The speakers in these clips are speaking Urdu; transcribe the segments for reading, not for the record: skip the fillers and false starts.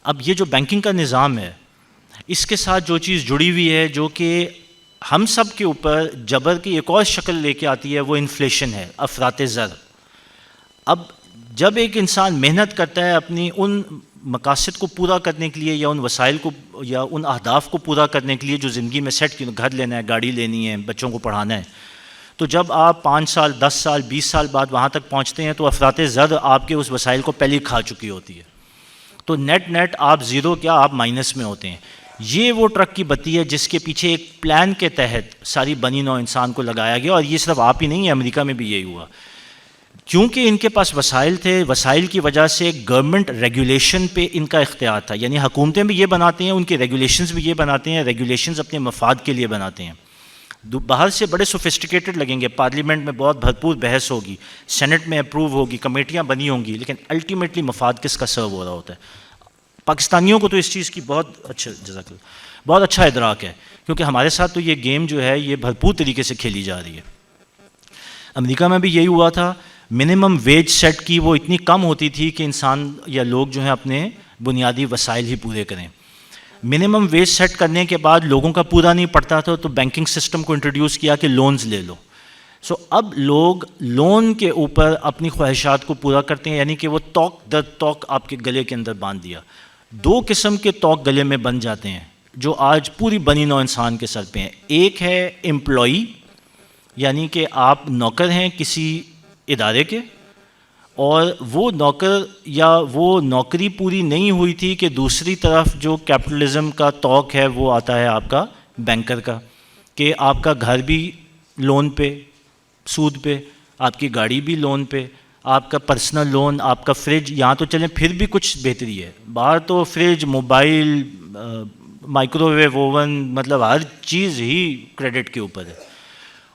اب یہ جو بینکنگ کا نظام ہے اس کے ساتھ جو چیز جڑی ہوئی ہے جو کہ ہم سب کے اوپر جبر کی ایک اور شکل لے کے آتی ہے وہ انفلیشن ہے، افراط زر. اب جب ایک انسان محنت کرتا ہے اپنی ان مقاصد کو پورا کرنے کے لیے یا ان وسائل کو یا ان اہداف کو پورا کرنے کے لیے جو زندگی میں سیٹ کی، گھر لینا ہے، گاڑی لینی ہے، بچوں کو پڑھانا ہے، تو جب آپ 5 سال 10 سال 20 سال بعد وہاں تک پہنچتے ہیں تو افراط زر آپ کے اس وسائل کو پہلے کھا چکی ہوتی ہے. تو نیٹ آپ زیرو کیا آپ مائنس میں ہوتے ہیں. یہ وہ ٹرک کی بتی ہے جس کے پیچھے ایک پلان کے تحت ساری بنی نوع انسان کو لگایا گیا. اور یہ صرف آپ ہی نہیں ہے، امریکہ میں بھی یہی ہوا. کیونکہ ان کے پاس وسائل تھے، وسائل کی وجہ سے گورنمنٹ ریگولیشن پہ ان کا اختیار تھا. یعنی حکومتیں بھی یہ بناتے ہیں، ان کے ریگولیشنز بھی یہ بناتے ہیں، ریگولیشنز اپنے مفاد کے لیے بناتے ہیں. باہر سے بڑے سوفسٹیکیٹڈ لگیں گے، پارلیمنٹ میں بہت بھرپور بحث ہوگی، سینٹ میں اپروو ہوگی، کمیٹیاں بنی ہوں گی، لیکن الٹیمیٹلی مفاد کس کا سرو ہو رہا ہوتا ہے. پاکستانیوں کو تو اس چیز کی بہت اچھا ادراک ہے، کیونکہ ہمارے ساتھ تو یہ گیم جو ہے یہ بھرپور طریقے سے کھیلی جا رہی ہے. امریکہ میں بھی یہی ہوا تھا. منیمم ویج سیٹ کی وہ اتنی کم ہوتی تھی کہ انسان یا لوگ جو ہیں اپنے بنیادی وسائل ہی پورے کریں. منیمم ویج سیٹ کرنے کے بعد لوگوں کا پورا نہیں پڑتا تھا تو بینکنگ سسٹم کو انٹروڈیوس کیا کہ لونز لے لو. اب لوگ لون کے اوپر اپنی خواہشات کو پورا کرتے ہیں، یعنی کہ وہ توق در توق آپ کے گلے کے اندر باندھ دیا. 2 قسم کے توق گلے میں بن جاتے ہیں جو آج پوری بنی نوع انسان کے سر پہ ہیں. ایک ہے امپلائی، یعنی کہ آپ نوکر ہیں کسی ادارے کے، اور وہ نوکر یا وہ نوکری پوری نہیں ہوئی تھی کہ دوسری طرف جو کیپٹلزم کا توق ہے وہ آتا ہے آپ کا بینکر کا، کہ آپ کا گھر بھی لون پہ، سود پہ، آپ کی گاڑی بھی لون پہ، آپ کا پرسنل لون، آپ کا فریج. یہاں تو چلیں پھر بھی کچھ بہتری ہے، باہر تو fridge, mobile, microwave oven, مطلب ہر چیز ہی کریڈٹ کے اوپر ہے.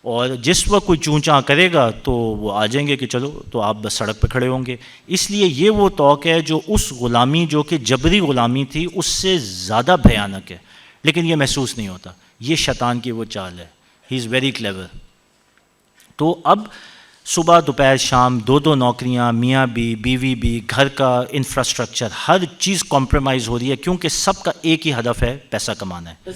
اور جس وقت کوئی چوں چاں کرے گا تو وہ آ جائیں گے کہ چلو، تو آپ بس سڑک پہ کھڑے ہوں گے. اس لیے یہ وہ توق ہے جو اس غلامی جو کہ جبری غلامی تھی اس سے زیادہ بھیانک ہے، لیکن یہ محسوس نہیں ہوتا. یہ شیطان کی وہ چال ہے. ہی از ویری کلیور. تو اب صبح دوپہر شام 2 نوکریاں، میاں بھی، بیوی بھی، گھر کا انفراسٹرکچر، ہر چیز کمپرومائز ہو رہی ہے کیونکہ سب کا ایک ہی ہدف ہے، پیسہ کمانا ہے.